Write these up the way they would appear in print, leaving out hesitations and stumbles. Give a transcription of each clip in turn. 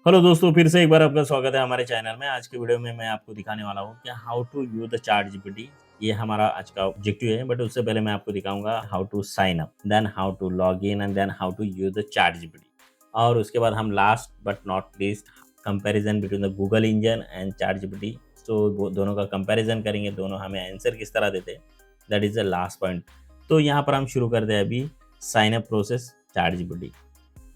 Hello दोस्तों, फिर से एक बार आपका स्वागत है हमारे चैनल में। आज की वीडियो में मैं आपको दिखाने वाला हूँ कि how to use the chat GPT. ये हमारा आज का ऑब्जेक्टिव है, बट उससे पहले मैं आपको दिखाऊंगा how to sign up, then how to log in and then how to use the chat GPT. और उसके बाद हम last but not least comparison between the Google engine and chat GPT. तो वो दोनों का कंपैरिजन करेंगे, दोनों हमें आंसर किस तरह देते हैं, that is the last point. तो यहाँ पर हम शुरू करते हैं अभी sign up process chat GPT.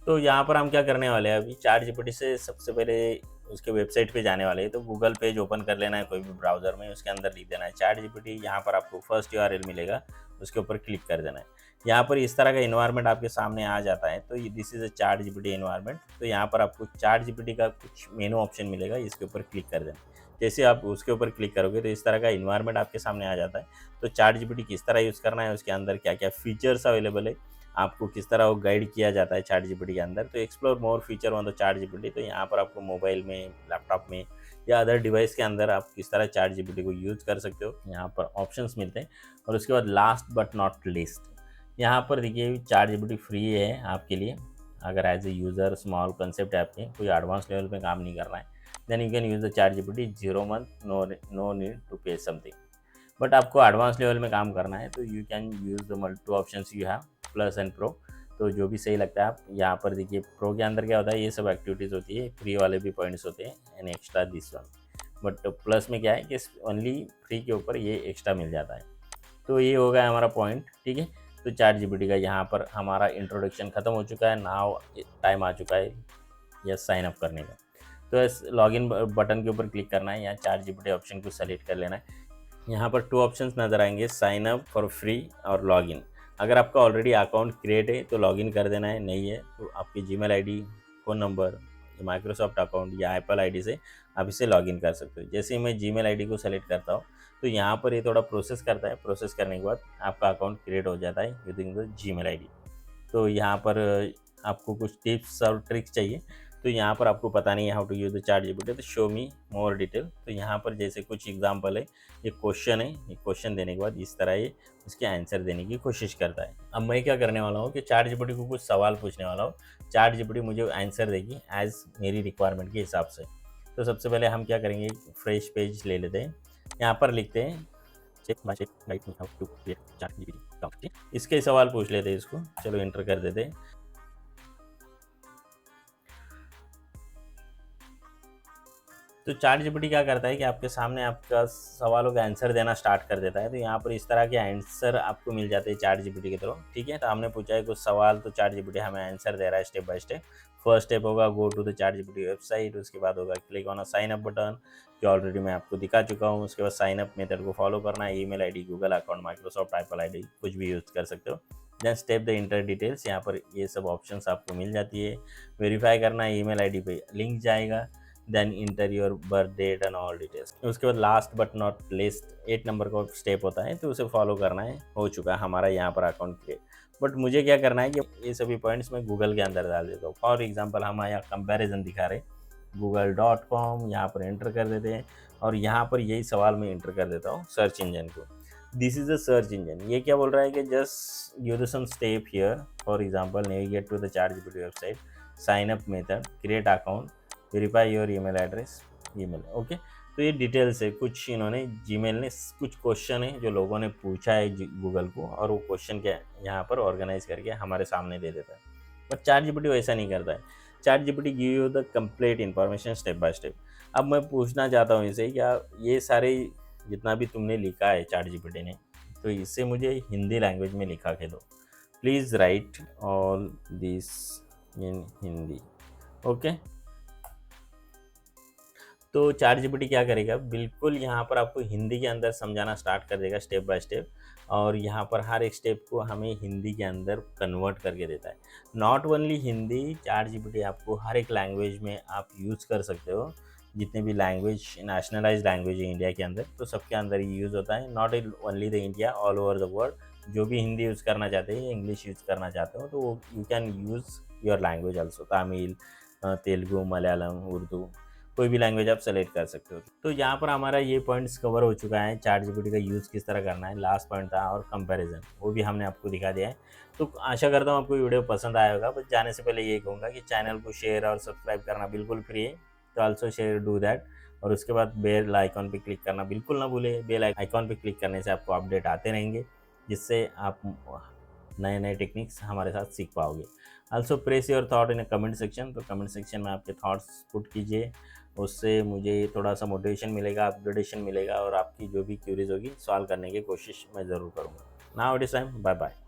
तो यहाँ पर हम क्या करने वाले हैं, अभी चैट जीपीटी से सबसे पहले उसके वेबसाइट पे जाने वाले हैं। तो गूगल पेज ओपन कर लेना है कोई भी ब्राउज़र में, उसके अंदर लिख देना है चैट जीपीटी। यहाँ पर आपको फर्स्ट यूआरएल मिलेगा, उसके ऊपर क्लिक कर देना है। यहाँ पर इस तरह का इन्वायरमेंट आपके सामने आ जाता है। तो this is a chat GPT environment. तो यहाँ पर आपको चैट जीपीटी का कुछ मेनू ऑप्शन मिलेगा, इसके ऊपर क्लिक कर देना। जैसे आप उसके ऊपर क्लिक करोगे तो इस तरह का इन्वायरमेंट आपके सामने आ जाता है। तो चैट जीपीटी किस तरह यूज़ करना है, उसके अंदर क्या क्या फीचर्स अवेलेबल है, आपको किस तरह वो गाइड किया जाता है चैट जीपीटी के अंदर। तो explore more feature on the chat GPT. तो यहाँ पर आपको मोबाइल में, लैपटॉप में या अदर डिवाइस के अंदर आप किस तरह चैट जीपीटी को यूज़ कर सकते हो, यहाँ पर ऑप्शंस मिलते हैं। और उसके बाद लास्ट बट नॉट लिस्ट, यहाँ पर देखिए चैट जीपीटी फ्री है आपके लिए। अगर as a user small concept है आपके, कोई एडवांस लेवल पे काम नहीं करना है, then you can use the chat GPT 0 month, no need to pay something. But आपको एडवांस लेवल में काम करना है तो you can use the multi options you have, plus and pro. तो जो भी सही लगता है आप यहाँ पर देखिए। प्रो के अंदर क्या होता है, ये सब एक्टिविटीज़ होती है, फ्री वाले भी पॉइंट्स होते हैं and extra this one. But plus में क्या है कि ओनली फ्री के ऊपर ये एक्स्ट्रा मिल जाता है। तो ये हो गया हमारा पॉइंट, ठीक है। तो चैट जीपीटी का यहाँ पर हमारा इंट्रोडक्शन खत्म हो चुका है। नाउ टाइम आ चुका है यस साइन अप करने का। तो इस लॉगिन बटन के ऊपर क्लिक करना है, यहाँ चैट जीपीटी ऑप्शन को सेलेक्ट कर लेना है। यहाँ पर 2 ऑप्शंस नज़र आएंगे, साइन अप फॉर फ्री और लॉगिन। अगर आपका ऑलरेडी अकाउंट क्रिएट है तो लॉगिन कर देना है, नहीं है तो आपकी Gmail ID, phone number, Microsoft account या एप्पल आईडी से आप इसे लॉगिन कर सकते हो। जैसे ही मैं जीमेल आईडी को सेलेक्ट करता हूँ तो यहाँ पर ये थोड़ा प्रोसेस करता है। प्रोसेस करने के बाद आपका अकाउंट क्रिएट हो जाता है यूजिंग द जीमेल आईडी। तो यहाँ पर आपको कुछ टिप्स और ट्रिक्स चाहिए। तो यहाँ पर आपको पता नहीं है how to use the chat GPT, तो शो मी मोर डिटेल। तो यहाँ पर जैसे कुछ एग्जांपल है, ये क्वेश्चन है, ये क्वेश्चन देने के बाद इस तरह ये उसके आंसर देने की कोशिश करता है। अब मैं क्या करने वाला हूँ कि चैट जीपीटी को कुछ सवाल पूछने वाला हूँ। चैट जीपीटी मुझे आंसर देगी एज मेरी रिक्वायरमेंट के हिसाब से। तो सबसे पहले हम क्या करेंगे, फ्रेश पेज ले लेते हैं। यहाँ पर लिखते हैं check my check guide me how to create chat GPT account. इसके सवाल पूछ लेते हैं इसको, चलो एंटर कर देते हैं। तो चैट जीपीटी क्या करता है कि आपके सामने आपका सवालों का आंसर देना स्टार्ट कर देता है। तो यहाँ पर इस तरह के आंसर आपको मिल जाते हैं चैट जीपीटी की तरफ, ठीक है। तो हमने पूछा है कुछ सवाल, तो चैट जीपीटी हमें आंसर दे रहा है step by step. First step होगा go to the chat GPT website, उसके बाद होगा click on a sign up button, जो ऑलरेडी मैं आपको दिखा चुका हूँ। उसके बाद साइन अप मेथड को फॉलो करना है, email ID, Google account, Microsoft Apple ID, कुछ भी यूज़ कर सकते हो। Then step the enter details, यहाँ पर ये सब ऑप्शंस आपको मिल जाती है। वेरीफाई करना है, ईमेल आईडी पे लिंक जाएगा, then enter your birth date and all details. उसके बाद last but not least 8 number का स्टेप होता है, तो उसे फॉलो करना है। हो चुका है हमारा यहाँ पर अकाउंट क्रिएट। बट मुझे क्या करना है कि ये सभी पॉइंट्स मैं गूगल के अंदर डाल देता हूँ। फॉर एग्जाम्पल हम यहाँ कंपेरिजन दिखा रहे google.com, यहाँ पर एंटर कर देते हैं और यहाँ पर यही सवाल मैं एंटर कर देता हूँ सर्च इंजन को। This is the search engine. ये क्या बोल रहा है कि just use some step here, for example navigate to the chat GPT website, sign up method, create account, verify your email address, email, okay. तो ये details है कुछ, इन्होंने जीमेल ने कुछ क्वेश्चन है जो लोगों ने पूछा है गूगल को, और वो क्वेश्चन क्या यहाँ पर ऑर्गेनाइज करके हमारे सामने दे देता है। बट चैट जीपीटी वैसा नहीं करता है। Chat GPT give you the complete information step by step. अब मैं पूछना चाहता हूँ इसे, क्या ये सारे जितना भी तुमने लिखा है चैट जीपीटी ने, तो इससे मुझे हिंदी लैंग्वेज में लिखा के दो। Please write all this in Hindi, okay. तो चैट जीपीटी क्या करेगा, बिल्कुल यहाँ पर आपको हिंदी के अंदर समझाना स्टार्ट कर देगा स्टेप बाय स्टेप। और यहाँ पर हर एक स्टेप को हमें हिंदी के अंदर कन्वर्ट करके देता है। Not only Hindi, chat GPT आपको हर एक लैंग्वेज में आप यूज़ कर सकते हो। जितने भी लैंग्वेज, नेशनलाइज लैंग्वेज है इंडिया के अंदर, तो सबके अंदर ये यूज़ होता है। Not only the India, all over the world. जो भी हिंदी यूज़ करना चाहते हैं, इंग्लिश यूज़ करना चाहते हो, तो वो you can use your language also, Tamil, Telugu, Malayalam, Urdu, कोई भी लैंग्वेज आप सेलेक्ट कर सकते हो। तो यहाँ पर हमारा ये पॉइंट्स कवर हो चुका है, चैट जीपीटी का यूज़ किस तरह करना है। लास्ट पॉइंट था और कंपैरिजन, वो भी हमने आपको दिखा दिया है। तो आशा करता हूँ आपको वीडियो पसंद आया होगा। बस जाने से पहले यही कहूँगा कि चैनल को शेयर और सब्सक्राइब करना बिल्कुल फ्री है, तो ऑल्सो शेयर डू दैट। और उसके बाद बेल आइकॉन पे क्लिक करना बिल्कुल ना भूलें। बेल आइकॉन पे क्लिक करने से आपको अपडेट आते रहेंगे, जिससे आप नए-नए टेक्निक्स हमारे साथ सीख पाओगे। Also place your thought in a comment section, तो कमेंट सेक्शन में आपके थॉट्स पुट कीजिए, उससे मुझे थोड़ा-सा मोटिवेशन मिलेगा, अपग्रेडेशन मिलेगा और आपकी जो भी क्वेरीज़ होगी सॉल्व करने की कोशिश मैं ज़रूर करूँगा। Now it is time, bye bye.